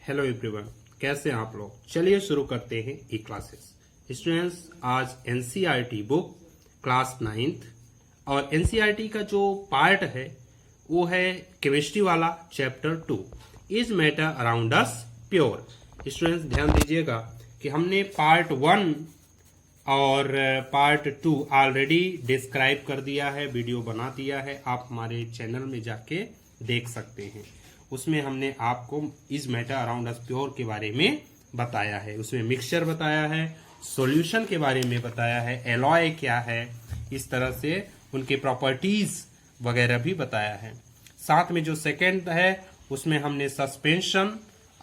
Hello everyone, कैसे हैं आप लोग। चलिए शुरू करते हैं ई क्लासेस। स्टूडेंट्स, आज एनसीईआरटी बुक क्लास 9th और एनसीईआरटी का जो पार्ट है वो है केमिस्ट्री वाला chapter 2 is matter around us pure. Students ध्यान दीजिएगा कि हमने पार्ट 1 और पार्ट 2 ऑलरेडी डिस्क्राइब कर दिया है, वीडियो बना दिया है, आप हमारे चैनल में जाके देख सकते हैं। उसमें हमने आपको is matter around us pure के बारे में बताया है, उसमें मिक्सचर बताया है, सॉल्यूशन के बारे में बताया है, एलॉय क्या है, इस तरह से उनके प्रॉपर्टीज वगैरह भी बताया है। साथ में जो सेकंड है उसमें हमने सस्पेंशन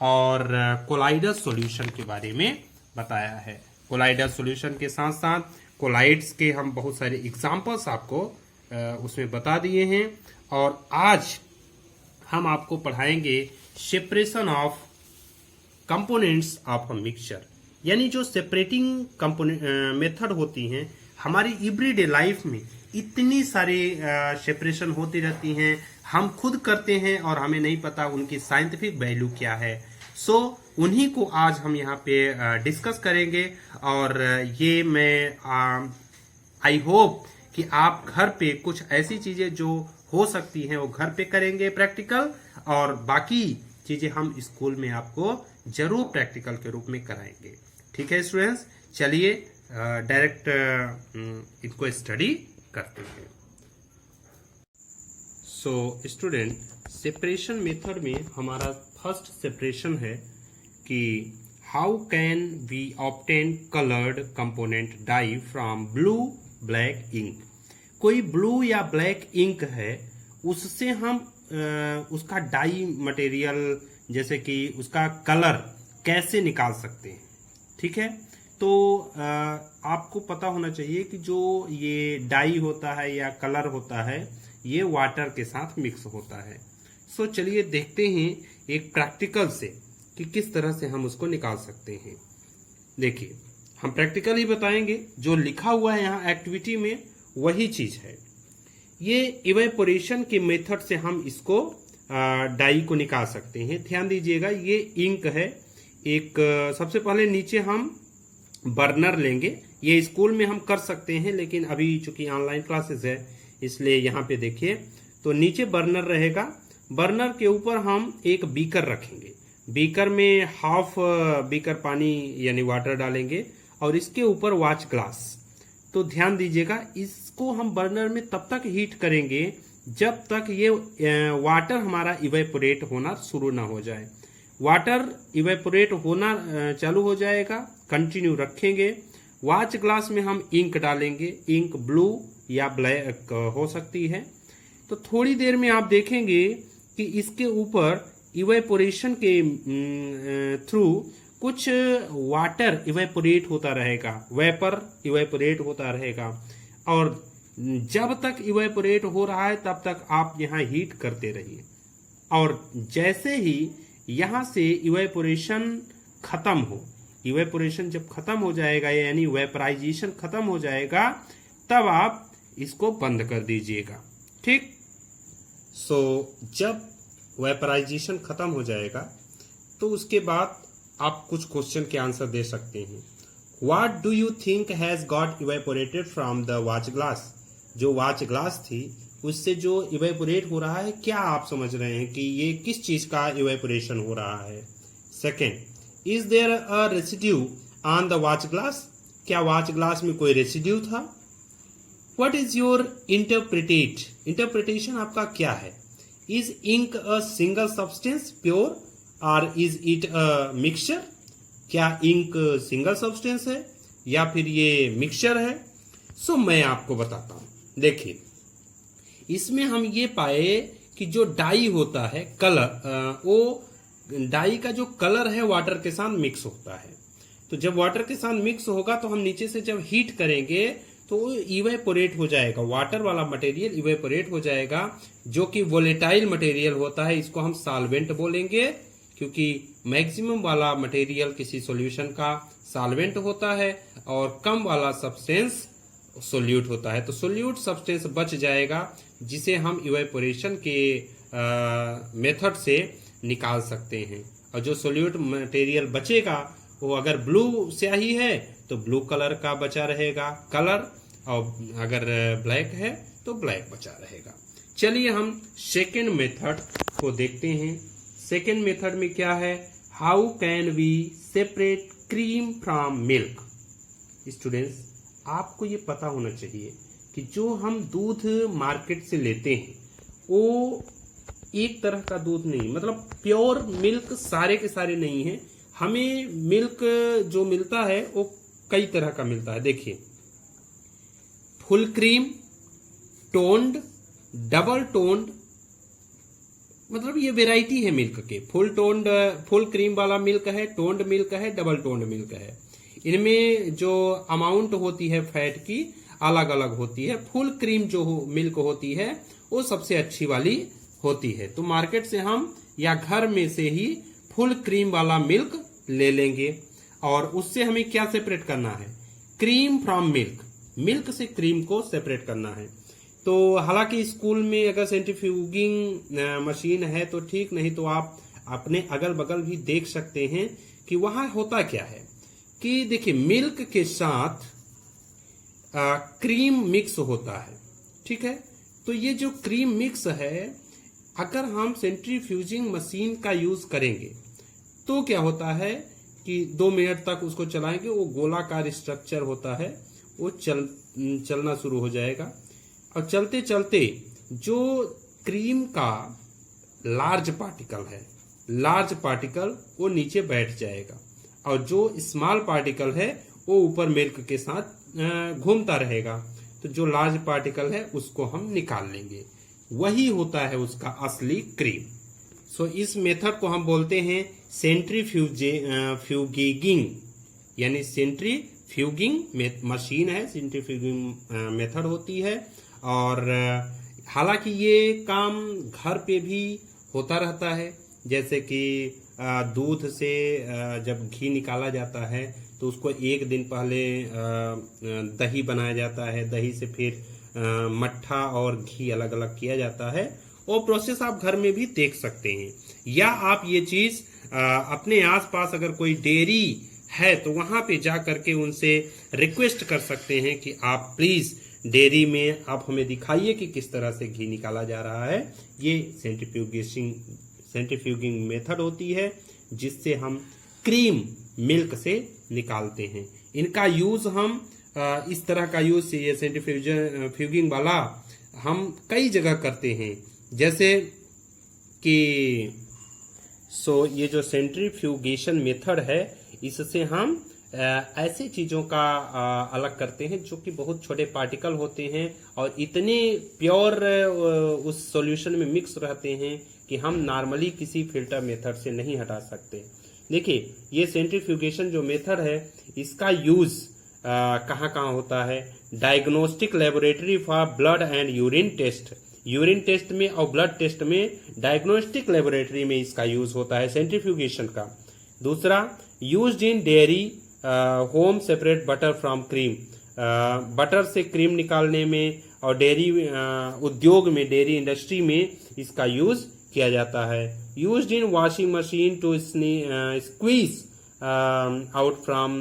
और कोलाइडल सॉल्यूशन के बारे में बताया है। कोलाइडल सॉल्यूशन के साथ साथ कोलाइड्स के हम बहुत सारे एग्जांपल्स आपको उसमें बता दिए हैं। और आज हम आपको पढ़ाएंगे separation of components of a mixture, यानी जो सेपरेटिंग कंपोनेंट मेथड होती हैं हमारी एवरीडे लाइफ में। इतनी सारी सेपरेशन होती रहती हैं, हम खुद करते हैं और हमें नहीं पता उनकी साइंटिफिक वैल्यू क्या है। सो उन्हीं को आज हम यहाँ पे डिस्कस करेंगे। और ये मैं आई होप कि आप घर पे कुछ ऐसी चीजें जो हो सकती हैं वो घर पे करेंगे प्रैक्टिकल, और बाकी चीजें हम स्कूल में आपको जरूर प्रैक्टिकल के रूप में कराएंगे। ठीक है स्टूडेंट्स, चलिए डायरेक्ट इनको स्टडी करते हैं। सो स्टूडेंट, सेपरेशन मेथड में हमारा फर्स्ट सेपरेशन है कि how can we obtain coloured component dye from blue black ink. कोई ब्लू या ब्लैक इंक है, उससे हम उसका डाई मटेरियल जैसे कि उसका कलर कैसे निकाल सकते हैं। ठीक है, तो आपको पता होना चाहिए कि जो ये डाई होता है या कलर होता है ये वाटर के साथ मिक्स होता है। सो चलिए देखते हैं एक प्रैक्टिकल से कि किस तरह से हम उसको निकाल सकते हैं। देखिए, हम प्रैक्टिकल ही बताएंगे, जो लिखा हुआ है यहाँ एक्टिविटी में वही चीज है। ये इवेपोरेशन के मेथड से हम इसको डाई को निकाल सकते हैं। ध्यान दीजिएगा, ये इंक है एक। सबसे पहले नीचे हम बर्नर लेंगे। ये स्कूल में हम कर सकते हैं, लेकिन अभी चूंकि ऑनलाइन क्लासेस है इसलिए यहाँ पे देखिए, तो नीचे बर्नर रहेगा। बर्नर के ऊपर हम एक बीकर रखेंगे। बीकर में हाफ बीकर पानी यानी वाटर डालेंगे और इसके ऊपर वॉच ग्लास। तो ध्यान दीजिएगा, इसको हम बर्नर में तब तक हीट करेंगे जब तक ये वाटर हमारा इवेपोरेट होना शुरू ना हो जाए। वाटर इवेपोरेट होना चालू हो जाएगा, कंटिन्यू रखेंगे। वॉच ग्लास में हम इंक डालेंगे, इंक ब्लू या ब्लैक हो सकती है। तो थोड़ी देर में आप देखेंगे कि इसके ऊपर इवेपोरेशन के थ्रू कुछ वाटर इवेपोरेट होता रहेगा, वेपर इवेपोरेट होता रहेगा। और जब तक इवेपोरेट हो रहा है तब तक आप यहाँ हीट करते रहिए। और जैसे ही यहाँ से इवेपोरेशन खत्म हो, इवेपोरेशन जब खत्म हो जाएगा यानी वेपराइजेशन खत्म हो जाएगा, तब आप इसको बंद कर दीजिएगा। ठीक, सो जब वेपराइजेशन खत्म हो जाएगा तो उसके बाद आप कुछ क्वेश्चन के आंसर दे सकते हैं। What do you think has got evaporated from the watch glass? जो वॉच ग्लास थी उससे जो इवेपोरेट हो रहा है, क्या आप समझ रहे हैं कि ये किस चीज का इवेपोरेशन हो रहा है। Second, is there a residue on the watch glass. क्या वॉच ग्लास में कोई रेसिड्यू था। व्हाट इज योर इंटरप्रिटेशन आपका क्या है। Is ink a single substance pure और इज इट अ मिक्सचर। क्या इंक सिंगल सब्सटेंस है या फिर ये मिक्सचर है। सो मैं आपको बताता हूं। देखिए, इसमें हम ये पाए कि जो डाई होता है कलर, वो डाई का जो कलर है वाटर के साथ मिक्स होता है। तो जब वाटर के साथ मिक्स होगा तो हम नीचे से जब हीट करेंगे तो वो इवेपोरेट हो जाएगा, वाटर वाला मटेरियल इवेपोरेट हो जाएगा, जो कि वोलेटाइल मटेरियल होता है। इसको हम सॉल्वेंट बोलेंगे, क्योंकि मैक्सिमम वाला मटेरियल किसी सॉल्यूशन का सॉल्वेंट होता है और कम वाला सब्सटेंस सोल्यूट होता है। तो सोल्यूट सब्सटेंस बच जाएगा, जिसे हम इवेपोरेशन के मेथड से निकाल सकते हैं। और जो सोल्यूट मटेरियल बचेगा वो अगर ब्लू स्याही है तो ब्लू कलर का बचा रहेगा कलर, और अगर ब्लैक है तो ब्लैक बचा रहेगा। चलिए हम सेकेंड मेथड को देखते हैं। सेकेंड मेथड में क्या है, how can we separate cream from milk. Students, आपको ये पता होना चाहिए कि जो हम दूध मार्केट से लेते हैं वो एक तरह का दूध नहीं, मतलब प्योर मिल्क सारे के सारे नहीं है। हमें मिल्क जो मिलता है वो कई तरह का मिलता है। देखिए, full cream, toned, double toned, मतलब ये वैरायटी है मिल्क के। फुल क्रीम वाला मिल्क है, टोन्ड मिल्क है, डबल टोन्ड मिल्क है। इनमें जो अमाउंट होती है फैट की अलग अलग होती है। फुल क्रीम जो मिल्क होती है वो सबसे अच्छी वाली होती है। तो मार्केट से हम या घर में से ही फुल क्रीम वाला मिल्क ले लेंगे। और उससे हमें क्या सेपरेट करना है, क्रीम फ्रॉम मिल्क, मिल्क से क्रीम को सेपरेट करना है। तो हालांकि स्कूल में अगर सेंट्रीफ्यूगिंग मशीन है तो ठीक, नहीं तो आप अपने अगल बगल भी देख सकते हैं कि वहां होता क्या है कि देखिए, मिल्क के साथ क्रीम मिक्स होता है, ठीक है। तो ये जो क्रीम मिक्स है, अगर हम सेंट्रीफ्यूजिंग मशीन का यूज करेंगे तो क्या होता है कि 2 मिनट तक उसको चलाएंगे, वो गोलाकार स्ट्रक्चर होता है, वो चलना शुरू हो जाएगा। और चलते चलते जो क्रीम का लार्ज पार्टिकल वो नीचे बैठ जाएगा, और जो स्मॉल पार्टिकल है वो ऊपर मिल्क के साथ घूमता रहेगा। तो जो लार्ज पार्टिकल है उसको हम निकाल लेंगे, वही होता है उसका असली क्रीम। सो इस मेथड को हम बोलते हैं सेंट्रीफ्यूगिंग, यानी सेंट्रीफ्यूगिंग मशीन है, सेंट्रीफ्यूगिंग मेथड होती है। और हालांकि ये काम घर पे भी होता रहता है, जैसे कि दूध से जब घी निकाला जाता है तो उसको एक दिन पहले दही बनाया जाता है, दही से फिर मट्ठा और घी अलग अलग किया जाता है। वो प्रोसेस आप घर में भी देख सकते हैं, या आप ये चीज अपने आसपास अगर कोई डेयरी है तो वहां पे जा करके उनसे रिक्वेस्ट कर सकते हैं कि आप प्लीज डेयरी में आप हमें दिखाइए कि किस तरह से घी निकाला जा रहा है। ये सेंट्रीफ्यूगिंग मेथड होती है जिससे हम क्रीम मिल्क से निकालते हैं। इनका यूज हम इस तरह का यूज, ये सेंट्रीफ्यूगिंग वाला हम कई जगह करते हैं, जैसे कि ये जो सेंट्रीफ्यूगेशन मेथड है इससे हम ऐसे चीजों का अलग करते हैं जो कि बहुत छोटे पार्टिकल होते हैं और इतने प्योर उस सॉल्यूशन में मिक्स रहते हैं कि हम नॉर्मली किसी फिल्टर मेथड से नहीं हटा सकते। देखिए, ये सेंट्रीफ्यूगेशन जो मेथड है इसका यूज कहाँ कहाँ होता है, diagnostic laboratory for blood and urine test, urine test में और ब्लड टेस्ट में डायग्नोस्टिक लेबोरेटरी में इसका यूज होता है सेंट्रीफ्यूगेशन का। दूसरा, used in dairy home separate butter from cream, butter से क्रीम निकालने में और डेयरी उद्योग में, डेयरी इंडस्ट्री में इसका यूज किया जाता है। Used in washing machine to squeeze out from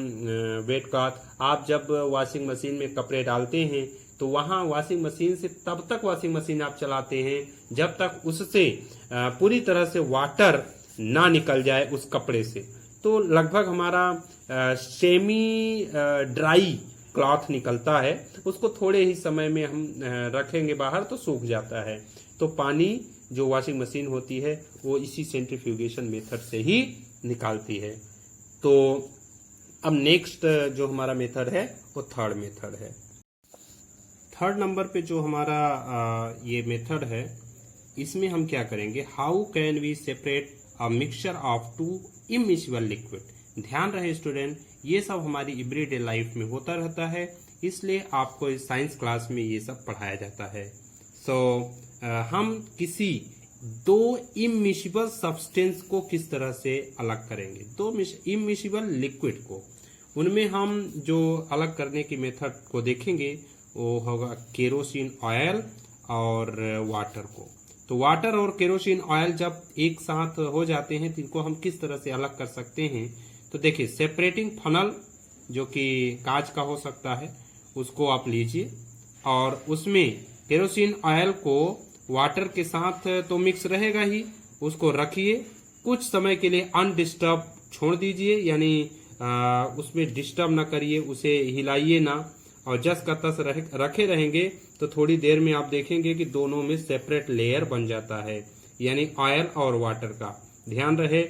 wet cloth, आप जब वॉशिंग मशीन में कपड़े डालते हैं तो वहां वॉशिंग मशीन से तब तक वॉशिंग मशीन आप चलाते हैं जब तक उससे पूरी तरह से वाटर ना निकल जाए उस कपड़े से। तो लगभग हमारा सेमी ड्राई क्लॉथ निकलता है, उसको थोड़े ही समय में हम रखेंगे बाहर तो सूख जाता है। तो पानी जो वॉशिंग मशीन होती है वो इसी सेंट्रीफ्यूगेशन मेथड से ही निकालती है। तो अब नेक्स्ट जो हमारा मेथड है वो थर्ड मेथड है। थर्ड नंबर पे जो हमारा ये मेथड है, इसमें हम क्या करेंगे, how can we separate a mixture of two immiscible liquid. ध्यान रहे स्टूडेंट, ये सब हमारी एवरीडे लाइफ में होता रहता है, इसलिए आपको इस साइंस क्लास में ये सब पढ़ाया जाता है। हम किसी दो इमिसिबल सब्सटेंस को किस तरह से अलग करेंगे, दो इमिसिबल लिक्विड को, उनमें हम जो अलग करने की मेथड को देखेंगे वो होगा केरोसिन ऑयल और वाटर को। तो वाटर और केरोसिन ऑयल जब एक साथ हो जाते हैं तो इनको हम किस तरह से अलग कर सकते हैं। तो देखिए, सेपरेटिंग फनल जो कि कांच का हो सकता है उसको आप लीजिए और उसमें केरोसिन ऑयल को वाटर के साथ तो मिक्स रहेगा ही, उसको रखिए, कुछ समय के लिए अनडिस्टर्ब छोड़ दीजिए, यानी उसमें डिस्टर्ब ना करिए, उसे हिलाइए ना, और जस का तस रखे रहेंगे तो थोड़ी देर में आप देखेंगे कि दोनों में सेपरेट लेयर बन जाता है, यानी ऑयल और वाटर का। ध्यान रहे,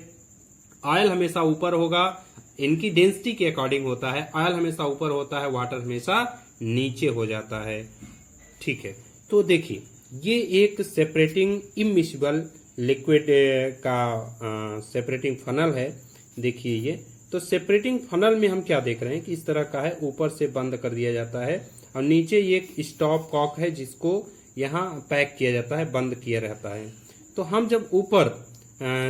ऑयल हमेशा ऊपर होगा, इनकी डेंसिटी के अकॉर्डिंग होता है, ऑयल हमेशा ऊपर होता है, वाटर हमेशा नीचे हो जाता है। ठीक है, तो देखिए ये एक सेपरेटिंग इमिसिबल लिक्विड का सेपरेटिंग फनल है। देखिए ये तो सेपरेटिंग फनल में हम क्या देख रहे हैं कि इस तरह का है, ऊपर से बंद कर दिया जाता है और नीचे ये एक स्टॉप कॉक है जिसको यहाँ पैक किया जाता है, बंद किया रहता है। तो हम जब ऊपर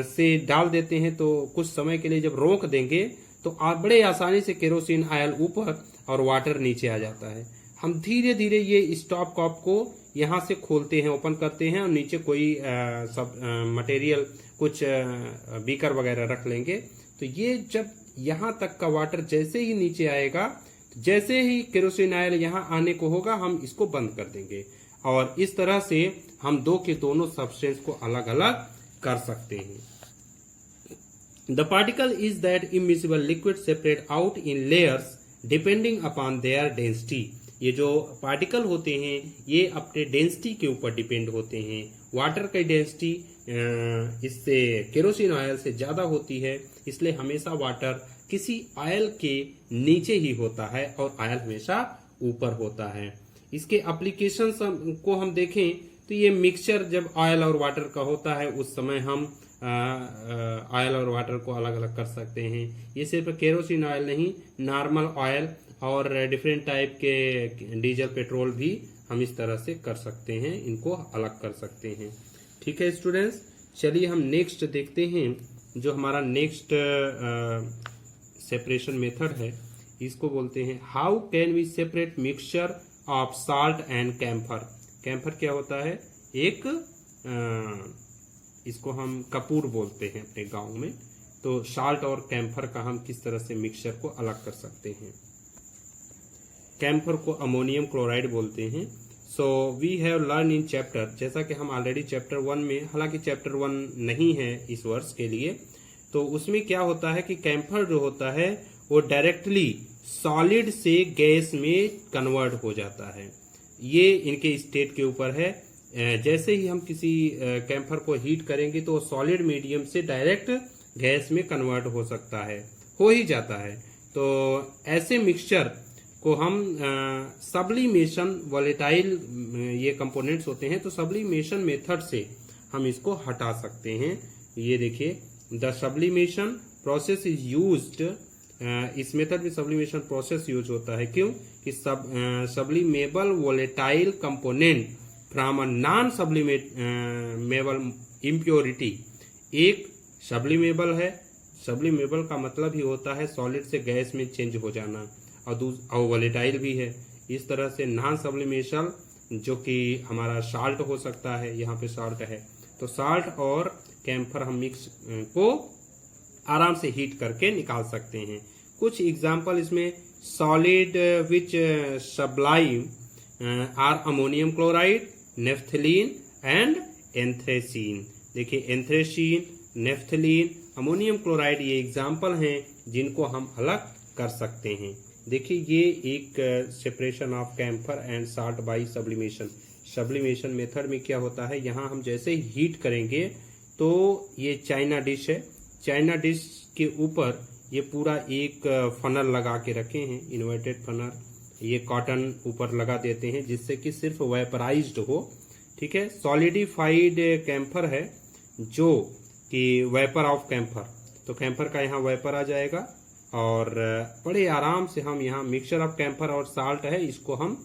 से डाल देते हैं तो कुछ समय के लिए जब रोक देंगे तो बड़े आसानी से केरोसिन ऑयल ऊपर और वाटर नीचे आ जाता है। हम धीरे धीरे ये स्टॉप कॉक को यहाँ से खोलते हैं, ओपन करते हैं और नीचे कोई सब मटेरियल कुछ बीकर वगैरह रख लेंगे। तो ये जब यहाँ तक का वाटर जैसे ही नीचे आएगा, जैसे ही केरोसिन ऑयल यहाँ आने को होगा हम इसको बंद कर देंगे और इस तरह से हम दो के दोनों सब्सटेंस को अलग अलग कर सकते हैं। The particle is that immiscible liquid separate out in layers depending upon their density। ये जो पार्टिकल होते हैं ये अपने डेंसिटी के ऊपर डिपेंड होते हैं। वाटर की डेंसिटी इससे केरोसिन ऑयल से ज्यादा होती है, इसलिए हमेशा वाटर किसी ऑयल के नीचे ही होता है और ऑयल हमेशा ऊपर होता है। इसके एप्लीकेशन को हम देखें तो ये मिक्सचर जब ऑयल और वाटर का होता है उस समय हम ऑयल और वाटर को अलग अलग कर सकते हैं। ये सिर्फ केरोसिन ऑयल नहीं, नॉर्मल ऑयल और डिफरेंट टाइप के डीजल पेट्रोल भी हम इस तरह से कर सकते हैं, इनको अलग कर सकते हैं। ठीक है स्टूडेंट्स, चलिए हम नेक्स्ट देखते हैं। जो हमारा नेक्स्ट सेपरेशन मेथड है इसको बोलते हैं how can we separate mixture of salt and camphor. Camphor क्या होता है? एक इसको हम कपूर बोलते हैं अपने गांव में। तो साल्ट और कैम्फर का हम किस तरह से मिक्सचर को अलग कर सकते हैं। कैम्फर को अमोनियम क्लोराइड बोलते हैं। So we have learn in chapter, जैसा कि हम ऑलरेडी चैप्टर 1 में, हालांकि चैप्टर 1 नहीं है इस वर्ष के लिए, तो उसमें क्या होता है कि कैम्फर जो होता है वो डायरेक्टली सॉलिड से गैस में कन्वर्ट हो जाता है। ये इनके स्टेट के ऊपर है। जैसे ही हम किसी कैम्फर को हीट करेंगे तो सॉलिड मीडियम से डायरेक्ट गैस में कन्वर्ट हो सकता है, हो ही जाता है। तो ऐसे मिक्सचर को हम सब्लिमेशन, वोलेटाइल ये कंपोनेंट्स होते हैं, तो सब्लिमेशन मेथड से हम इसको हटा सकते हैं। ये देखिए, the sublimation process is used, इस मेथड में सब्लिमेशन प्रोसेस यूज होता है। क्यों? कि sublimable volatile component from a non sublimable impurity. एक सब्लिमेबल है, सब्लिमेबल का मतलब ही होता है सॉलिड से गैस में चेंज हो जाना, और वोलेटाइल भी है। इस तरह से नॉन सब्लिमेशन जो कि हमारा साल्ट हो सकता है, यहाँ पे साल्ट है, तो साल्ट और कैम्फर हम मिक्स को आराम से हीट करके निकाल सकते हैं। कुछ एग्जाम्पल इसमें solid which sublime are ammonium chloride, naphthalene and anthracene. देखिए, एंथ्रेसीन, नेफ्थलीन, अमोनियम क्लोराइड ये एग्जाम्पल हैं जिनको हम अलग कर सकते हैं। देखिए, ये एक separation of camphor and salt by sublimation. Sublimation method में क्या होता है, यहाँ हम जैसे ही हीट करेंगे तो ये चाइना डिश है, चाइना डिश के ऊपर ये पूरा एक फनल लगा के रखे हैं, इन्वर्टेड फनल। ये कॉटन ऊपर लगा देते हैं जिससे कि सिर्फ वेपराइज्ड हो। ठीक है, सॉलिडिफाइड कैम्फर है जो कि वेपर ऑफ कैम्फर, तो कैम्फर का यहाँ वेपर आ जाएगा और बड़े आराम से हम यहाँ मिक्सचर ऑफ कैम्फर और साल्ट है इसको हम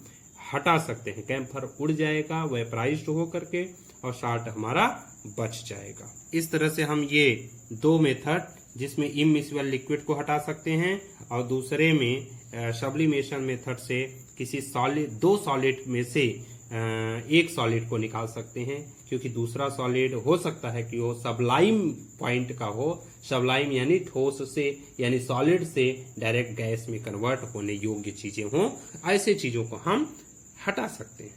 हटा सकते हैं। कैम्फर उड़ जाएगा वेपराइज्ड हो करके और साल्ट हमारा बच जाएगा। इस तरह से हम ये दो मेथड, जिसमें इमिसिबल लिक्विड को हटा सकते हैं और दूसरे में सब्लिमेशन मेथड से किसी सॉलिड, दो सॉलिड में से एक सॉलिड को निकाल सकते हैं, क्योंकि दूसरा सॉलिड हो सकता है कि वो सबलाइम पॉइंट का हो। सबलाइम यानी ठोस से यानी सॉलिड से डायरेक्ट गैस में कन्वर्ट होने योग्य चीजें हों, ऐसे चीजों को हम हटा सकते हैं।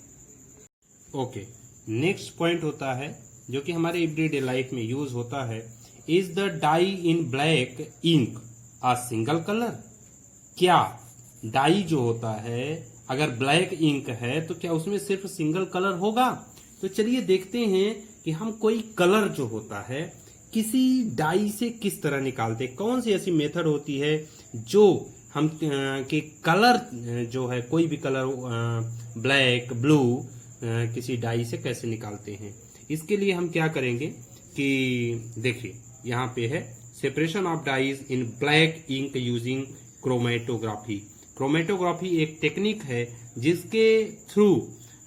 ओके, नेक्स्ट पॉइंट होता है जो कि हमारे एवरीडे लाइफ में यूज होता है, is the dye in black ink a single colour. क्या डाई जो होता है अगर ब्लैक इंक है तो क्या उसमें सिर्फ सिंगल कलर होगा? तो चलिए देखते हैं कि हम कोई कलर जो होता है किसी डाई से किस तरह निकालते हैं। कौन सी ऐसी मेथड होती है जो हम के कलर जो है कोई भी कलर ब्लैक ब्लू किसी डाई से कैसे निकालते हैं। इसके लिए हम क्या करेंगे कि देखिए यहाँ पे है separation of dyes in black ink using chromatography. Chromatography एक टेक्निक है जिसके थ्रू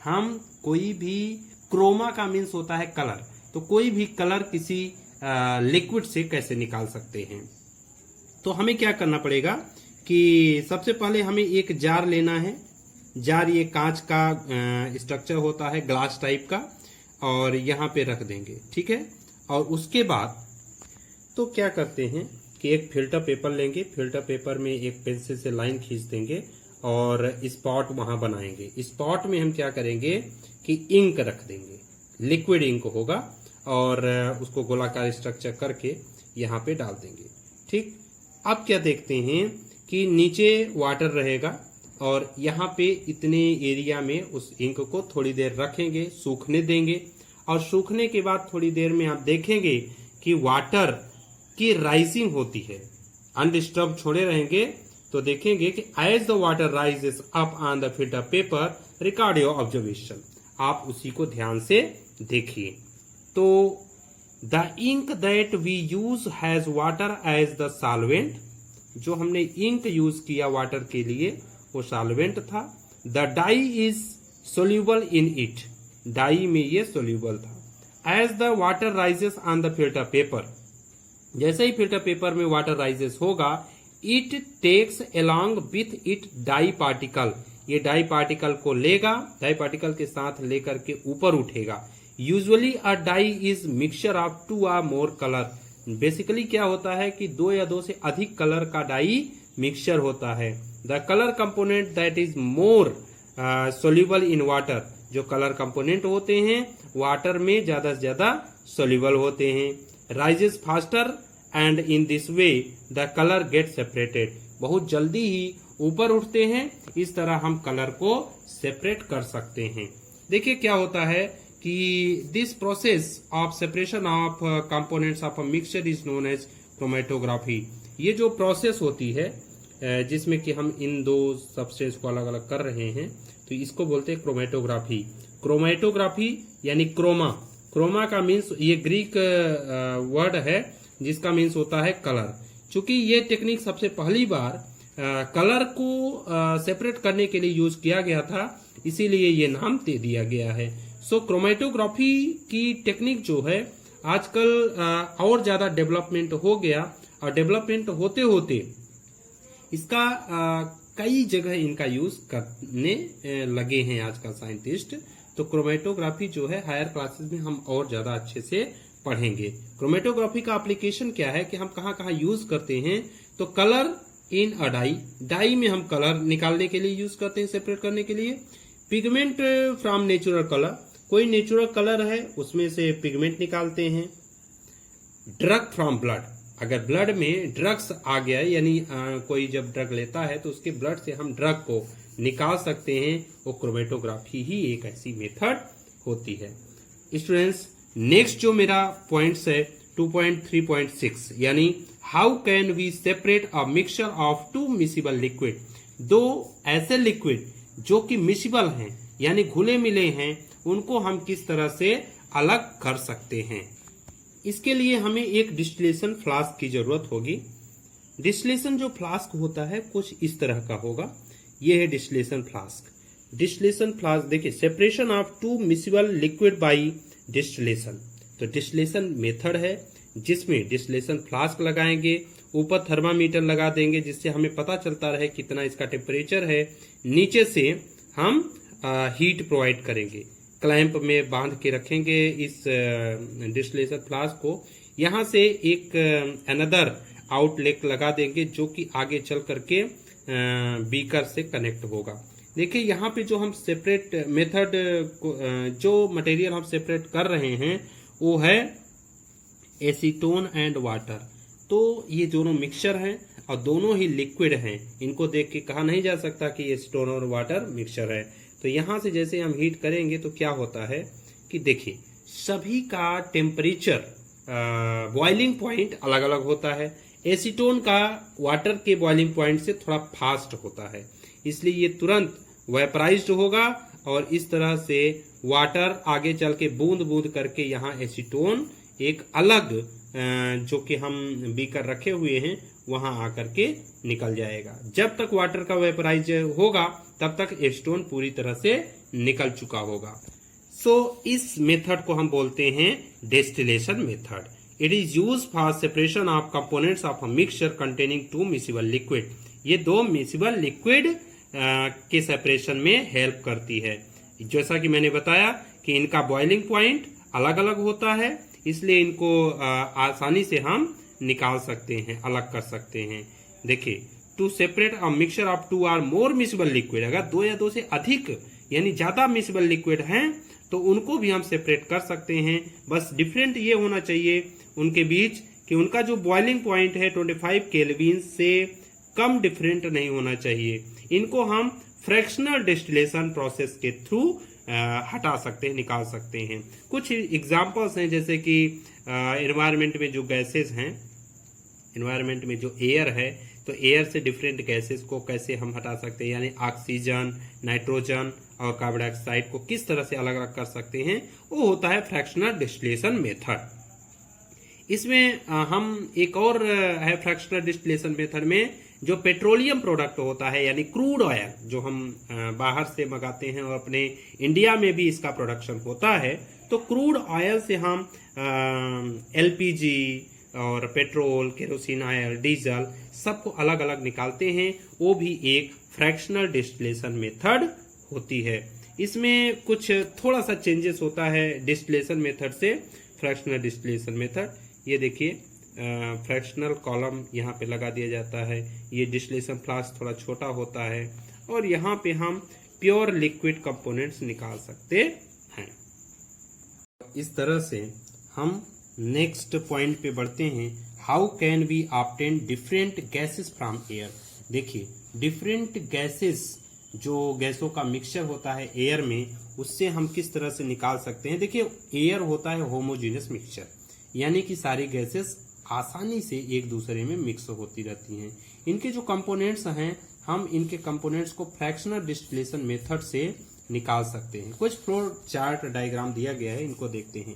हम कोई भी क्रोमा का मीन्स होता है कलर, तो कोई भी कलर किसी लिक्विड से कैसे निकाल सकते हैं। तो हमें क्या करना पड़ेगा कि सबसे पहले हमें एक जार लेना है। जार ये कांच का स्ट्रक्चर होता है, ग्लास टाइप का, और यहाँ पे रख देंगे, ठीक है। और उसके बाद तो क्या करते हैं कि एक फिल्टर पेपर लेंगे, फिल्टर पेपर में एक पेंसिल से लाइन खींच देंगे और स्पॉट वहां बनाएंगे। स्पॉट में हम क्या करेंगे कि इंक रख देंगे, लिक्विड इंक होगा, और उसको गोलाकार स्ट्रक्चर करके यहाँ पे डाल देंगे, ठीक। अब क्या देखते हैं कि नीचे वाटर रहेगा और यहाँ पे इतने एरिया में उस इंक को थोड़ी देर रखेंगे, सूखने देंगे, और सूखने के बाद थोड़ी देर में आप देखेंगे कि वाटर की राइजिंग होती है। अनडिस्टर्ब छोड़े रहेंगे तो देखेंगे कि as the water rises up on the filter paper record your observation. आप उसी को ध्यान से देखिए। तो the ink that we use has water as the solvent. जो हमने इंक यूज किया वाटर के लिए वो सॉल्वेंट था। The dye is soluble in it. Dye में ये सोल्यूबल था। As the water rises on the filter paper, जैसे ही फिल्टर पेपर में वाटर राइजेस होगा, it takes along with it dye particle. ये डाई पार्टिकल को लेगा, डाई पार्टिकल के साथ लेकर के ऊपर उठेगा। Usually a dye is mixture of 2 or more colour. Basically क्या होता है कि 2 या 2 से अधिक कलर का डाई मिक्सचर होता है। The colour component that is more soluble in water. जो कलर कंपोनेंट होते हैं वाटर में ज्यादा से ज्यादा सोल्यूबल होते हैं। Rises faster and in this way the colour get separated. बहुत जल्दी ही ऊपर उठते हैं, इस तरह हम कलर को सेपरेट कर सकते हैं। देखिए क्या होता है कि this process of separation of components of a mixture is known as chromatography. ये जो प्रोसेस होती है जिसमें कि हम इन दो सबस्टेंस को अलग अलग कर रहे हैं, तो इसको बोलते हैं क्रोमेटोग्राफी। क्रोमेटोग्राफी यानी क्रोमा। क्रोमा का मीन्स ये ग्रीक वर्ड है जिसका मीन्स होता है कलर। चूंकि ये टेक्निक सबसे पहली बार कलर को सेपरेट करने के लिए यूज किया गया था, इसीलिए ये नाम दे दिया गया है। सो क्रोमेटोग्राफी की टेक्निक जो है आजकल और ज्यादा डेवलपमेंट हो गया, और डेवलपमेंट होते होते इसका कई जगह इनका यूज करने लगे हैं आजकल साइंटिस्ट। तो क्रोमेटोग्राफी जो है हायर क्लासेस में हम और ज्यादा अच्छे से पढ़ेंगे। क्रोमेटोग्राफी का एप्लीकेशन क्या है कि हम कहाँ कहाँ यूज करते हैं। तो colour in a dye, dye में हम कलर निकालने के लिए यूज करते हैं, सेपरेट करने के लिए। पिगमेंट फ्रॉम नेचुरल कलर, कोई नेचुरल कलर है उसमें से पिगमेंट निकालते हैं। ड्रग फ्रॉम ब्लड, अगर ब्लड में ड्रग्स आ गया यानी कोई जब ड्रग लेता है तो उसके ब्लड से हम ड्रग को निकाल सकते हैं। वो क्रोमेटोग्राफी ही एक ऐसी मेथड होती है। स्टूडेंट्स, नेक्स्ट जो मेरा पॉइंट्स है 2.3.6 यानी how can we separate a mixture of 2 miscible liquid. दो ऐसे लिक्विड जो कि मिसिबल हैं यानी घुले मिले हैं, उनको हम किस तरह से अलग कर सकते हैं। इसके लिए हमें एक डिस्टिलेशन फ्लास्क की जरूरत होगी। डिस्टिलेशन जो फ्लास्क होता है कुछ इस तरह का होगा। ये है डिस्टिलेशन फ्लास्क। डिस्टिलेशन फ्लास्क देखिए, separation of 2 miscible liquid bye distillation. तो डिस्टिलेशन मेथड है जिसमें डिस्टिलेशन फ्लास्क लगाएंगे, ऊपर थर्मामीटर लगा देंगे जिससे हमें पता चलता रहे कितना इसका टेम्परेचर है। नीचे से हम हीट प्रोवाइड करेंगे, क्लैंप में बांध के रखेंगे इस डिस्टिलेशन फ्लास्क को। यहाँ से एक अनदर आउटलेट लगा देंगे जो कि आगे चल करके बीकर से कनेक्ट होगा। देखिए यहाँ पे जो हम सेपरेट मेथड जो मटेरियल हम सेपरेट कर रहे हैं वो है एसीटोन एंड वाटर। तो ये दोनों मिक्सचर हैं और दोनों ही लिक्विड हैं, इनको देख के कहा नहीं जा सकता कि एसीटोन और वाटर मिक्सचर है। तो यहाँ से जैसे हम हीट करेंगे तो क्या होता है कि देखिए सभी का टेम्परेचर बॉइलिंग पॉइंट अलग अलग होता है। एसीटोन का वाटर के बॉइलिंग पॉइंट से थोड़ा फास्ट होता है, इसलिए ये तुरंत वेपराइज्ड होगा और इस तरह से वाटर आगे चल के बूंद बूंद करके यहाँ एसीटोन एक अलग जो कि हम बीकर रखे हुए हैं वहां आकर के निकल जाएगा। जब तक वाटर का वेपराइज होगा तब तक एसीटोन पूरी तरह से निकल चुका होगा। सो इस मेथड को हम बोलते हैं distillation method. It is use for separation of components of a mixture containing two miscible liquid. ये दो मिसिबल लिक्विड के सेपरेशन में हेल्प करती है। जैसा कि मैंने बताया कि इनका बॉइलिंग पॉइंट अलग अलग होता है, इसलिए इनको आसानी से हम निकाल सकते हैं, अलग कर सकते हैं। देखिए to separate a mixture of two or more miscible liquid, अगर दो या दो से अधिक यानी ज्यादा मिसिबल लिक्विड हैं तो उनको भी हम सेपरेट कर सकते हैं। बस डिफरेंट ये होना चाहिए उनके बीच कि उनका जो बॉइलिंग पॉइंट है 25 केल्विन से कम डिफरेंट नहीं होना चाहिए। इनको हम फ्रैक्शनल डिस्टिलेशन प्रोसेस के थ्रू हटा सकते हैं, निकाल सकते हैं। कुछ एग्जांपल्स हैं जैसे कि एनवायरनमेंट में जो गैसेस हैं, एनवायरनमेंट में जो एयर है तो एयर से डिफरेंट गैसेस को कैसे हम हटा सकते हैं, यानी ऑक्सीजन, नाइट्रोजन और कार्बन डाइऑक्साइड को किस तरह से अलग अलग कर सकते हैं, वो होता है फ्रैक्शनल डिस्टिलेशन मेथड। इसमें हम एक और है फ्रैक्शनल डिस्टिलेशन मेथड में जो पेट्रोलियम प्रोडक्ट होता है यानी क्रूड ऑयल जो हम बाहर से मंगाते हैं और अपने इंडिया में भी इसका प्रोडक्शन होता है। तो क्रूड ऑयल से हम एलपीजी और पेट्रोल, केरोसिन ऑयल, डीजल सबको अलग अलग निकालते हैं, वो भी एक फ्रैक्शनल डिस्टिलेशन मेथड होती है। इसमें कुछ थोड़ा सा चेंजेस होता है डिस्टिलेशन मेथड से फ्रैक्शनल डिस्टिलेशन मेथड। ये देखिए फ्रैक्शनल कॉलम यहाँ पे लगा दिया जाता है, ये डिस्टिलेशन फ्लास्क थोड़ा छोटा होता है और यहाँ पे हम प्योर लिक्विड कंपोनेंट्स निकाल सकते हैं। इस तरह से हम नेक्स्ट पॉइंट पे बढ़ते हैं, how can we obtain different gases from air. देखिए डिफरेंट गैसेस जो गैसों का मिक्सचर होता है एयर में, उससे हम किस तरह से निकाल सकते हैं। देखिए एयर होता है होमोजेनियस मिक्सचर, यानी कि सारी गैसेस आसानी से एक दूसरे में मिक्स होती रहती हैं। इनके जो कंपोनेंट्स हैं हम इनके कंपोनेंट्स को फ्रैक्शनल डिस्टिलेशन मेथड से निकाल सकते हैं। कुछ फ्लो चार्ट डायग्राम दिया गया है, इनको देखते हैं।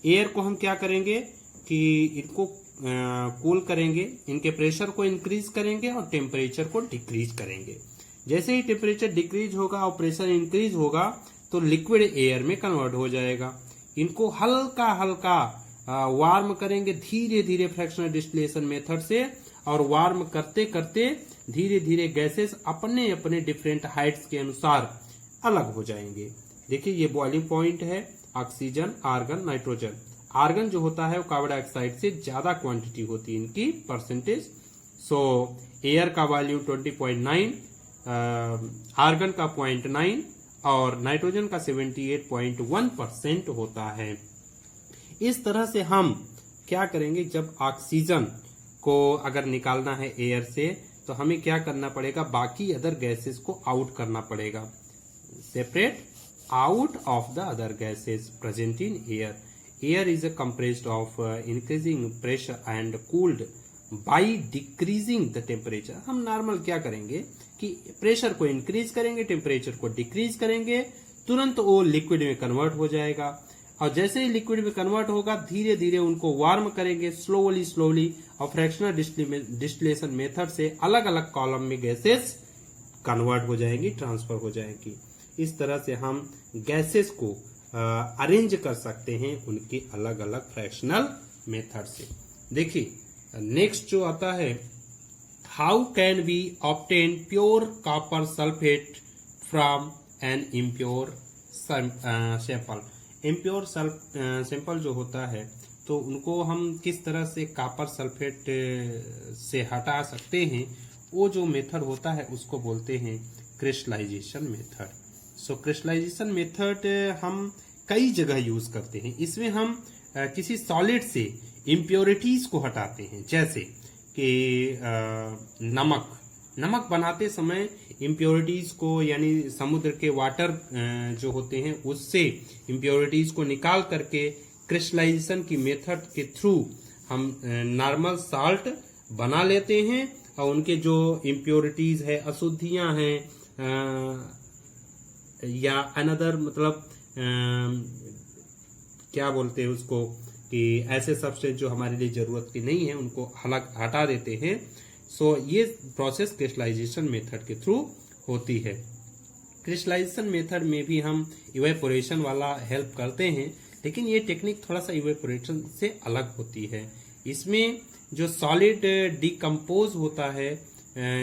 एयर को हम क्या करेंगे कि इनको कूल करेंगे, इनके प्रेशर को इंक्रीज करेंगे और टेम्परेचर को डिक्रीज करेंगे। जैसे ही टेम्परेचर डिक्रीज होगा और प्रेशर इंक्रीज होगा तो लिक्विड एयर में कन्वर्ट हो जाएगा। इनको हल्का हल्का वार्म करेंगे धीरे धीरे फ्रैक्शनल डिस्टिलेशन मेथड से, और वार्म करते करते धीरे धीरे गैसेस अपने अपने डिफरेंट हाइट्स के अनुसार अलग हो जाएंगे। देखिए ये बॉइलिंग पॉइंट है, ऑक्सीजन, आर्गन, नाइट्रोजन। आर्गन जो होता है वो कार्बन डाइऑक्साइड से ज्यादा क्वांटिटी होती है इनकी परसेंटेज। सो एयर का वैल्यू 20.9, आर्गन का 0.9 और नाइट्रोजन का 78.1% होता है। इस तरह से हम क्या करेंगे, जब ऑक्सीजन को अगर निकालना है एयर से तो हमें क्या करना पड़ेगा, बाकी अदर गैसेस को आउट करना पड़ेगा, separate out of the other gases present in air. Air is compressed of increasing pressure and cooled by decreasing the temperature. हम नॉर्मल क्या करेंगे कि प्रेशर को इंक्रीज करेंगे, टेम्परेचर को डिक्रीज करेंगे, तुरंत वो लिक्विड में कन्वर्ट हो जाएगा। और जैसे ही लिक्विड में कन्वर्ट होगा धीरे धीरे उनको वार्म करेंगे स्लोली स्लोली, और फ्रैक्शनल डिस्टिलेशन मेथड से अलग अलग कॉलम में गैसेस कन्वर्ट हो जाएंगी, ट्रांसफर हो जाएंगी। इस तरह से हम गैसेस को अरेंज कर सकते हैं उनके अलग अलग फ्रैक्शनल मेथड से। देखिए नेक्स्ट जो आता है, how can we obtain pure copper sulphate from an impure sample. Impure sample जो होता है तो उनको हम किस तरह से कॉपर सल्फेट से हटा सकते हैं, वो जो मेथड होता है उसको बोलते हैं क्रिस्टलाइजेशन मेथड। सो क्रिस्टलाइजेशन मेथड हम कई जगह यूज करते हैं। इसमें हम किसी सॉलिड से इम्प्योरिटीज को हटाते हैं, जैसे कि नमक बनाते समय इम्प्योरिटीज को, यानी समुद्र के वाटर जो होते हैं उससे इम्प्योरिटीज को निकाल करके क्रिस्टलाइजेशन की मेथड के थ्रू हम नॉर्मल साल्ट बना लेते हैं और उनके जो इम्प्योरिटीज है, अशुद्धियां हैं या अनदर मतलब क्या बोलते हैं उसको, कि ऐसे सब्सटेंस जो हमारे लिए जरूरत की नहीं है उनको अलग हटा देते हैं। सो ये प्रोसेस क्रिस्टलाइजेशन मेथड के थ्रू होती है। क्रिस्टलाइजेशन मेथड में भी हम इवेपोरेशन वाला हेल्प करते हैं, लेकिन ये टेक्निक थोड़ा सा इवेपोरेशन से अलग होती है। इसमें जो सॉलिड डिकम्पोज होता है,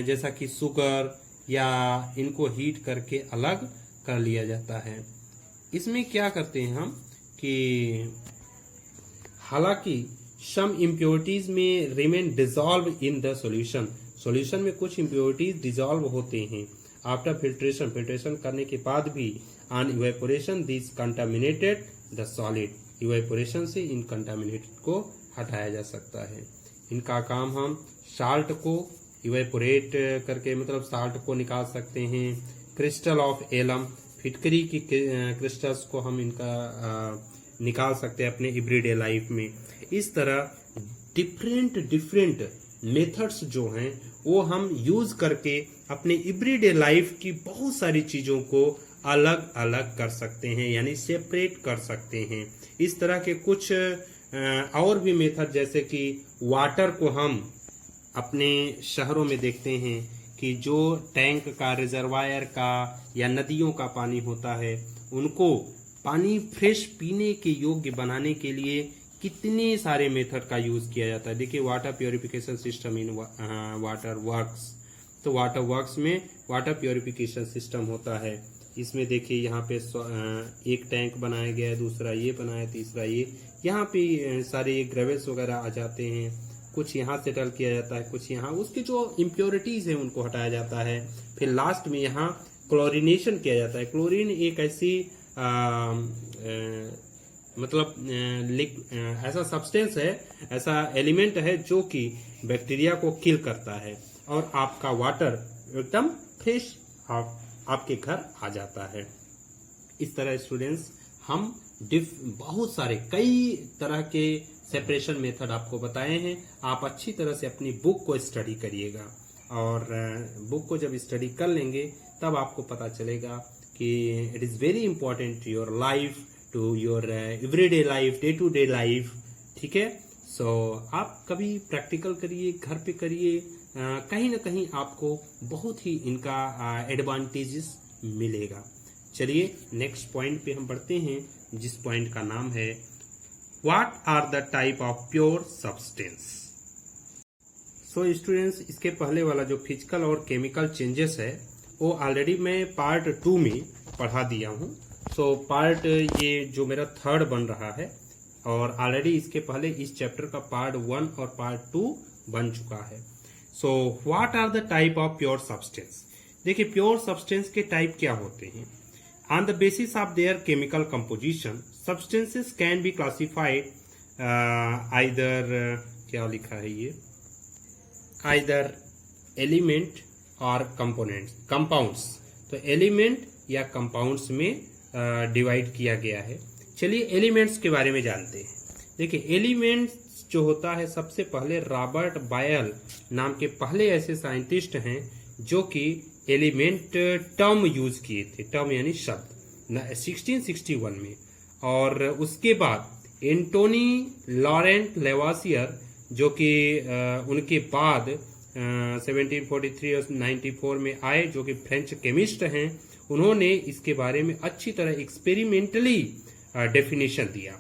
जैसा कि शुगर या इनको हीट करके अलग कर लिया जाता है। इसमें क्या करते हैं हम कि हालांकि सम इम्प्योरिटीज में remain dissolve in the solution में कुछ इम्प्योरिटीज डिजॉल्व होते हैं आफ्टर फिल्ट्रेशन करने के बाद भी on evaporation this contaminated the solid. Evaporation से इन कंटामिनेटेड को हटाया जा सकता है। इनका काम हम साल्ट को इवेपोरेट करके मतलब साल्ट को निकाल सकते हैं। क्रिस्टल ऑफ एलम, फिटकरी की क्रिस्टल्स को हम इनका निकाल सकते हैं अपने एवरीडे लाइफ में। इस तरह डिफरेंट मेथड्स जो हैं वो हम यूज करके अपने एवरीडे लाइफ की बहुत सारी चीजों को अलग अलग कर सकते हैं, यानी सेपरेट कर सकते हैं। इस तरह के कुछ और भी मेथड, जैसे कि वाटर को हम अपने शहरों में देखते हैं कि जो टैंक का, रिजर्वायर का या नदियों का पानी होता है, उनको पानी फ्रेश पीने के योग्य बनाने के लिए कितने सारे मेथड का यूज किया जाता है। देखिए water purification system in water works, तो वाटर वर्क्स में वाटर प्योरिफिकेशन सिस्टम होता है। इसमें देखिए यहाँ पे एक टैंक बनाया गया है, दूसरा ये बनाया, तीसरा ये, यहाँ पे सारे ग्रेवल्स वगैरह आ जाते हैं। कुछ यहाँ सेटल किया जाता है, कुछ यहाँ, उसके जो इम्प्योरिटीज है उनको हटाया जाता है। फिर लास्ट में यहाँ क्लोरिनेशन किया जाता है। क्लोरीन एक ऐसी ऐसा सब्सटेंस है, ऐसा एलिमेंट है जो कि बैक्टीरिया को किल करता है और आपका वाटर एकदम फ्रेश आपके घर आ जाता है। इस तरह स्टूडेंट्स हम बहुत सारे कई तरह के सेपरेशन मेथड आपको बताए हैं। आप अच्छी तरह से अपनी बुक को स्टडी करिएगा और बुक को जब स्टडी कर लेंगे तब आपको पता चलेगा कि it is very important to your life, to your everyday life, day to day life. ठीक है, सो आप कभी प्रैक्टिकल करिए, घर पे करिए, कहीं ना कहीं आपको बहुत ही इनका एडवांटेजेस मिलेगा। चलिए नेक्स्ट पॉइंट पे हम बढ़ते हैं, जिस पॉइंट का नाम है what are the type of pure substance. So students, इसके पहले वाला जो फिजिकल और केमिकल चेंजेस है वो ऑलरेडी मैं पार्ट 2 में पढ़ा दिया हूँ। सो पार्ट ये जो मेरा 3rd बन रहा है और ऑलरेडी इसके पहले इस चैप्टर का पार्ट 1 और पार्ट 2 बन चुका है। So what are the type of pure substance. देखिए प्योर सब्सटेंस के टाइप क्या होते हैं। On the basis of their chemical composition substances can be classified either क्या लिखा है ये, either element or compounds। तो एलिमेंट या कंपाउंड्स में डिवाइड किया गया है। चलिए एलिमेंट्स के बारे में जानते हैं। देखिए एलिमेंट्स जो होता है, सबसे पहले रॉबर्ट बायल नाम के पहले ऐसे साइंटिस्ट हैं जो कि एलिमेंट टर्म यूज किए थे, टर्म यानी शब्द, 1661 में। और उसके बाद एंटोनी लॉरेंट लेवासियर जो कि उनके बाद 1743 और 94 में आए, जो कि फ्रेंच केमिस्ट हैं, उन्होंने इसके बारे में अच्छी तरह एक्सपेरिमेंटली डेफिनेशन दिया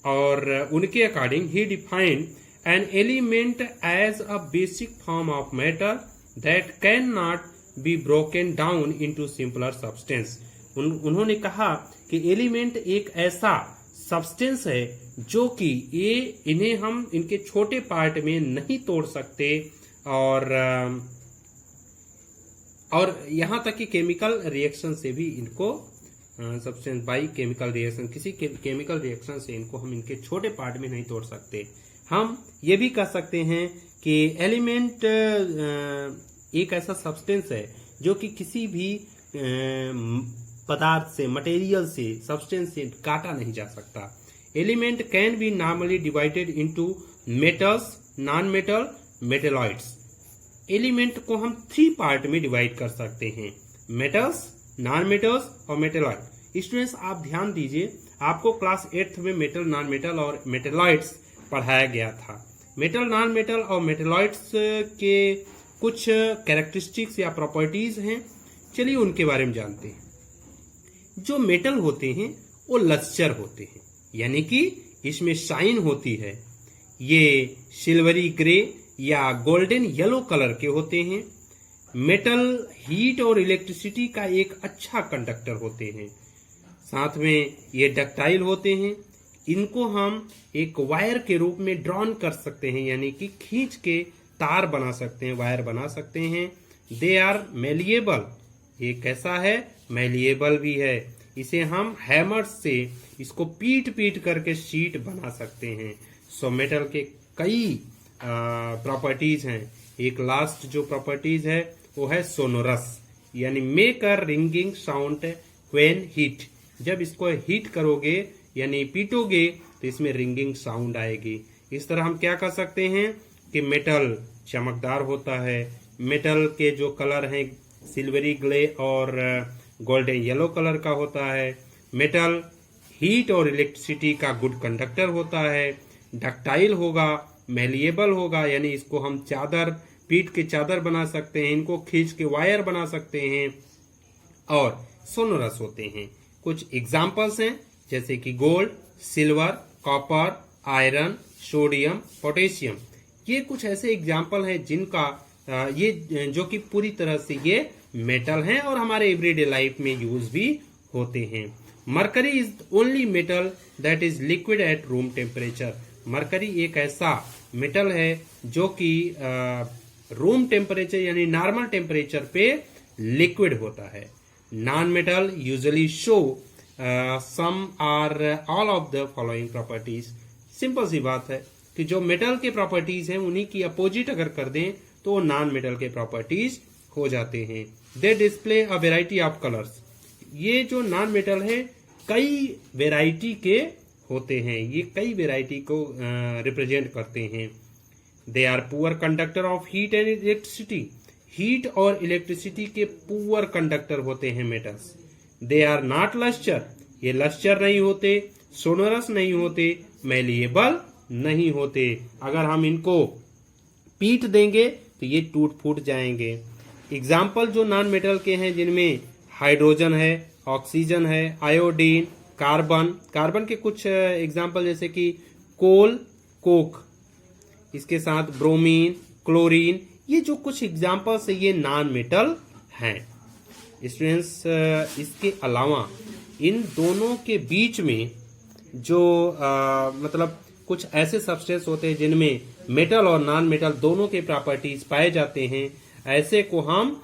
और उनके अकॉर्डिंग ही defined an element as a basic form of matter that can not be broken down into simpler substance. उन्होंने कहा कि एलिमेंट एक ऐसा सब्सटेंस है जो कि ये इन्हें हम इनके छोटे पार्ट में नहीं तोड़ सकते, और यहाँ तक कि केमिकल रिएक्शन से भी इनको सब्सटेंस बाई केमिकल रिएक्शन, किसी केमिकल रिएक्शन से इनको हम इनके छोटे पार्ट में नहीं तोड़ सकते। हम ये भी कह सकते हैं कि एलिमेंट एक ऐसा सब्सटेंस है जो कि किसी भी पदार्थ से, मटेरियल से, सब्सटेंस से काटा नहीं जा सकता। Element can be normally divided into metals, non metal, metalloids. Element को हम 3 पार्ट में डिवाइड कर सकते हैं, मेटल्स, नॉन मेटल्स और मेटेलॉइड। स्टूडेंट्स आप ध्यान दीजिए, आपको क्लास 8th में मेटल, नॉन मेटल और मेटेलॉइड्स पढ़ाया गया था। मेटल, नॉन मेटल और मेटेलॉइड्स के कुछ कैरेक्टरिस्टिक्स या प्रॉपर्टीज हैं, चलिए उनके बारे में जानते हैं। जो मेटल होते हैं वो लस्टर होते हैं, यानी कि इसमें शाइन होती है। ये सिल्वरी ग्रे या गोल्डन येलो कलर के होते हैं। मेटल हीट और इलेक्ट्रिसिटी का एक अच्छा कंडक्टर होते हैं। साथ में ये डक्टाइल होते हैं। इनको हम एक वायर के रूप में ड्रॉन कर सकते हैं, यानी कि खींच के तार बना सकते हैं, वायर बना सकते हैं। They are malleable. ये कैसा है? मेलिएबल भी है। इसे हम हैमर से इसको पीट पीट करके शीट बना सकते हैं। सो मेटल के कई प्रॉपर्टीज हैं। एक लास्ट जो प्रॉपर्टीज है वो है सोनोरस, यानी make a ringing sound when heat. जब इसको हीट करोगे यानी पीटोगे तो इसमें रिंगिंग साउंड आएगी। इस तरह हम क्या कर सकते हैं कि मेटल चमकदार होता है। मेटल के जो कलर हैं सिल्वरी ग्रे और गोल्डन येलो कलर का होता है। मेटल हीट और इलेक्ट्रिसिटी का गुड कंडक्टर होता है। डक्टाइल होगा, मेलिएबल होगा, यानी इसको हम चादर, पीट के चादर बना सकते हैं, इनको खींच के वायर बना सकते हैं। और सोनोरस होते हैं। कुछ एग्जाम्पल्स हैं जैसे कि gold, silver, copper, iron, sodium, potassium. ये कुछ ऐसे एग्जाम्पल हैं जिनका ये जो कि पूरी तरह से ये मेटल हैं और हमारे एवरीडे लाइफ में यूज भी होते हैं। Mercury is only metal that is liquid at room temperature. Mercury एक ऐसा मेटल है जो कि रूम टेम्परेचर यानी नॉर्मल टेम्परेचर पे लिक्विड होता है। Non metal usually show some are all of the following properties. Simple सी बात है कि जो मेटल के प्रॉपर्टीज हैं उन्हीं की अपोजिट अगर कर दें तो नॉन मेटल के प्रॉपर्टीज हो जाते हैं। They display a variety of colours. ये जो नॉन मेटल है कई वेराइटी के होते हैं, ये कई वेराइटी को रिप्रेजेंट करते हैं। They are poor conductor of heat and electricity. Heat और इलेक्ट्रिसिटी के पुअर कंडक्टर होते हैं metals. They are not lustre. ये लस्टर नहीं होते, सोनोरस नहीं होते, मेलिएबल नहीं होते। अगर हम इनको पीट देंगे तो ये टूट फूट जाएंगे। एग्जाम्पल जो नॉन मेटल के हैं जिनमें हाइड्रोजन है, ऑक्सीजन है, आयोडीन, कार्बन। कार्बन के कुछ एग्जाम्पल जैसे कि कोल, कोक, इसके साथ ब्रोमीन, क्लोरीन। ये जो कुछ एग्जाम्पल्स है ये नॉन मेटल हैं। स्टूडेंट्स इसके अलावा इन दोनों के बीच में जो मतलब कुछ ऐसे सब्सटेंस होते हैं जिनमें मेटल और नॉन मेटल दोनों के प्रॉपर्टीज पाए जाते हैं, ऐसे को हम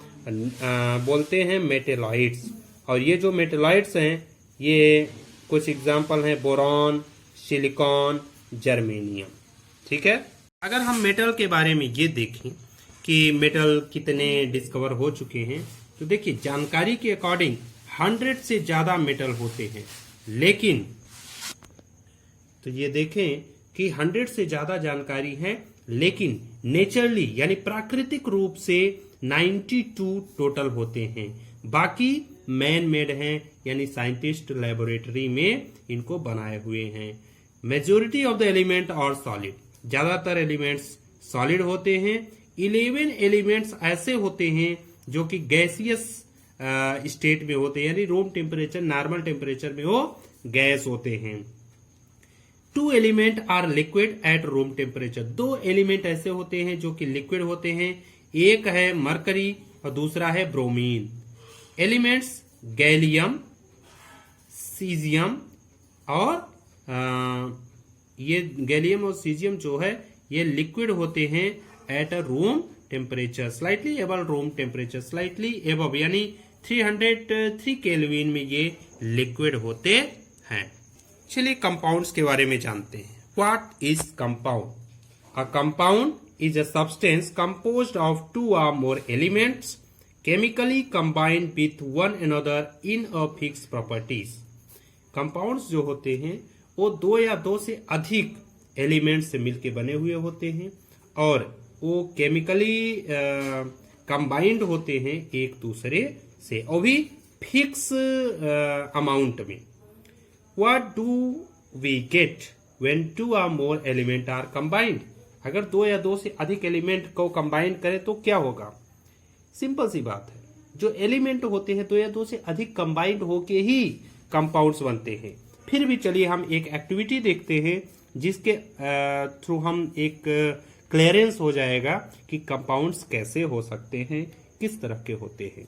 बोलते हैं मेटेलॉइड्स। और ये जो मेटेलॉइड्स हैं ये कुछ एग्जाम्पल हैं बोरॉन, सिलिकॉन, जर्मेनियम। ठीक है, अगर हम मेटल के बारे में ये देखें कि मेटल कितने डिस्कवर हो चुके हैं तो देखिए जानकारी के अकॉर्डिंग 100 से ज्यादा मेटल होते हैं, लेकिन तो ये देखें कि 100 से ज्यादा जानकारी है, लेकिन नेचुरली यानी प्राकृतिक रूप से 92 टोटल होते हैं। बाकी मैन मेड हैं, यानी साइंटिस्ट लेबोरेटरी में इनको बनाए हुए हैं। मेजोरिटी ऑफ द एलिमेंट और सॉलिड। ज्यादातर एलिमेंट्स सॉलिड होते हैं। 11 एलिमेंट्स ऐसे होते हैं जो कि गैसियस स्टेट में होते हैं, यानी रूम टेम्परेचर, नॉर्मल टेम्परेचर में वो गैस होते हैं। 2 element are liquid at room temperature. 2 element ऐसे होते हैं जो कि लिक्विड होते हैं। एक है मरकरी और दूसरा है ब्रोमीन। एलिमेंट्स गैलियम, सीजियम और ये गैलियम और सीजियम जो है ये लिक्विड होते हैं at a room temperature, slightly above room temperature, slightly above यानी 303 केल्विन में ये लिक्विड होते हैं। चलिए कंपाउंड्स के बारे में जानते हैं। What is compound? A compound is a substance composed of two or more elements chemically combined with one another in a fixed properties. Compounds जो होते हैं वो दो या दो से अधिक एलिमेंट्स से मिलके बने हुए होते हैं और वो केमिकली कंबाइंड होते हैं एक दूसरे से, और भी फिक्स अमाउंट में। What do we get when two or more elements are combined? अगर दो या दो से अधिक एलिमेंट को कंबाइन करें तो क्या होगा? सिंपल सी बात है, जो एलिमेंट होते हैं दो या दो से अधिक कंबाइंड होके ही कंपाउंड्स बनते हैं। फिर भी चलिए हम एक एक्टिविटी देखते हैं जिसके थ्रू हम एक क्लियरेंस हो जाएगा कि कंपाउंड्स कैसे हो सकते हैं, किस तरह के होते हैं।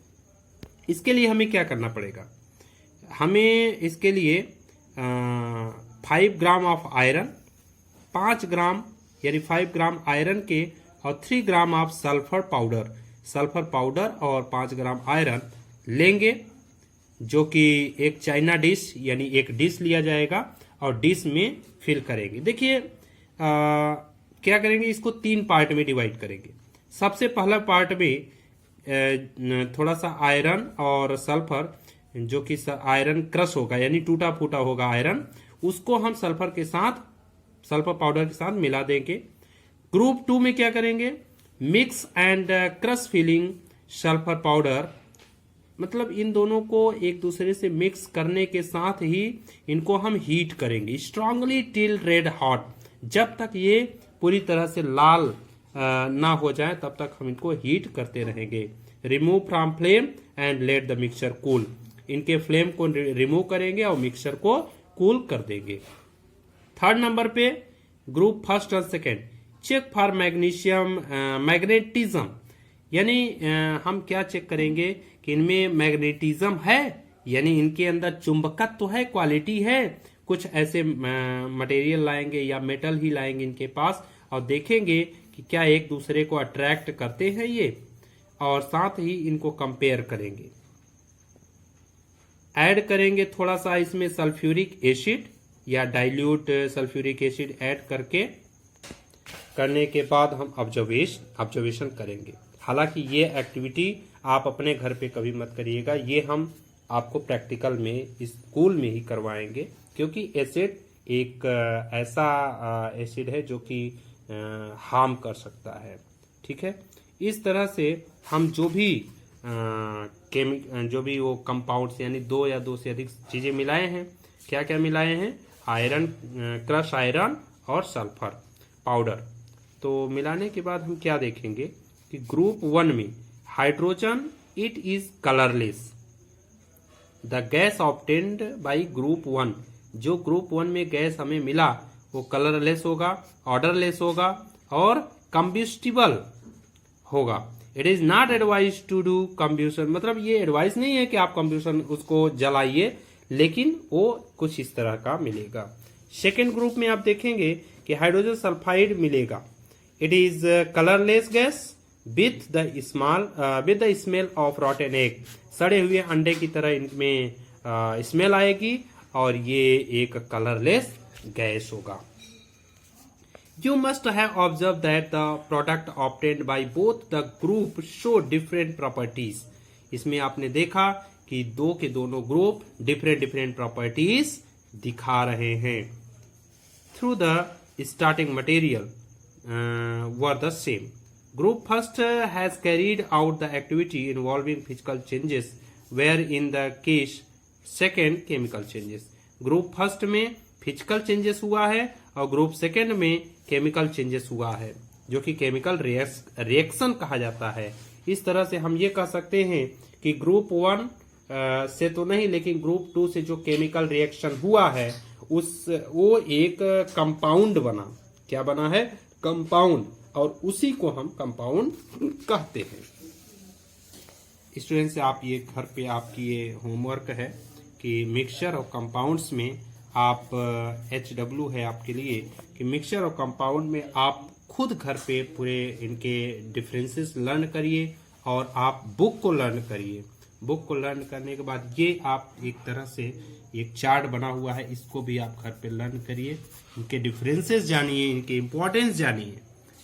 इसके लिए हमें क्या करना पड़ेगा? हमें इसके लिए 5 ग्राम ऑफ आयरन, 5 ग्राम यानी 5 ग्राम आयरन के और 3 ग्राम ऑफ सल्फर पाउडर और 5 ग्राम आयरन लेंगे, जो कि एक चाइना डिश यानी एक डिश लिया जाएगा और डिश में फिल करेंगे। देखिए क्या करेंगे, इसको 3 पार्ट में डिवाइड करेंगे। सबसे पहला पार्ट में थोड़ा सा आयरन और सल्फर, जो कि आयरन क्रश होगा यानी टूटा फूटा होगा आयरन, उसको हम सल्फर पाउडर के साथ मिला देंगे। ग्रुप 2 में क्या करेंगे, mix and crush filing sulphur powder, मतलब इन दोनों को एक दूसरे से मिक्स करने के साथ ही इनको हम हीट करेंगे स्ट्रांगली टिल रेड हॉट, जब तक ये पूरी तरह से लाल ना हो जाए तब तक हम इनको हीट करते रहेंगे। Remove from flame and let the mixture cool, इनके फ्लेम को रिमूव करेंगे और मिक्सचर को कूल कर देंगे। थर्ड नंबर पे ग्रुप फर्स्ट और सेकेंड, चेक फॉर मैग्नेटिज्म, यानी हम क्या चेक करेंगे कि इनमें मैग्नेटिज्म है, यानी इनके अंदर चुंबकत्व है, क्वालिटी है। कुछ ऐसे मटेरियल लाएंगे या मेटल ही लाएंगे इनके पास और देखेंगे कि क्या एक दूसरे को अट्रैक्ट करते हैं ये, और साथ ही इनको कंपेयर करेंगे। ऐड करेंगे थोड़ा सा इसमें सल्फ्यूरिक एसिड या डाइल्यूट सल्फ्यूरिक एसिड ऐड करने के बाद हम ऑब्जर्वेशन करेंगे। हालांकि ये एक्टिविटी आप अपने घर पे कभी मत करिएगा, ये हम आपको प्रैक्टिकल में स्कूल में ही करवाएंगे, क्योंकि एसिड एक ऐसा एसिड है जो कि हार्म कर सकता है। ठीक है, इस तरह से हम जो भी वो कंपाउंड्स यानी दो या दो से अधिक चीजें मिलाए हैं, क्या क्या मिलाए हैं, आयरन, क्रश आयरन और सल्फर पाउडर। तो मिलाने के बाद हम क्या देखेंगे कि ग्रुप 1 में hydrogen it is colourless, the gas obtained by group 1, जो ग्रुप 1 में गैस हमें मिला वो कलरलेस होगा, ऑर्डरलेस होगा और कंबस्टिबल होगा। It is not advise to do combustion, मतलब ये एडवाइस नहीं है कि आप कंब्यूशन उसको जलाइए, लेकिन वो कुछ इस तरह का मिलेगा। सेकेंड ग्रुप में आप देखेंगे कि हाइड्रोजन सल्फाइड मिलेगा, it is colourless gas with the smell of रॉटन egg, सड़े हुए अंडे की तरह इनमें स्मेल आएगी और ये एक कलरलेस गैस होगा। You must have observed that the product obtained by both the group show different properties. इसमें आपने देखा कि दो के दोनों ग्रुप डिफरेंट प्रॉपर्टीज दिखा रहे हैं। Through the starting material were the same. Group first has carried out the activity involving physical changes, where in the case second chemical changes. Group first में फिजिकल चेंजेस हुआ है और group second में chemical changes हुआ है, जो कि chemical reaction कहा जाता है। इस तरह से हम ये कह सकते हैं कि ग्रुप 1 से तो नहीं, लेकिन ग्रुप 2 से जो केमिकल रिएक्शन हुआ है वो एक कंपाउंड बना। क्या बना है? कंपाउंड, और उसी को हम कंपाउंड कहते हैं। स्टूडेंट्स, आप ये घर पे आपकी ये होमवर्क है, कि मिक्सचर और कंपाउंड्स में आप HW है आपके लिए कि मिक्सचर और कंपाउंड में आप खुद घर पे पूरे इनके डिफरेंसेस लर्न करिए और आप बुक को लर्न करिए। बुक को लर्न करने के बाद ये आप एक तरह से एक चार्ट बना हुआ है, इसको भी आप घर पे लर्न करिए, इनके डिफरेंसेस जानिए, इनके इम्पोर्टेंस जानिए।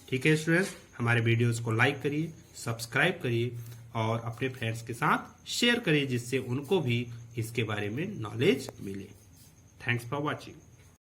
ठीक है स्टूडेंट्स, हमारे वीडियोस को लाइक करिए, सब्सक्राइब करिए और अपने फ्रेंड्स के साथ शेयर करिए, जिससे उनको भी इसके बारे में नॉलेज मिले। Thanks for watching.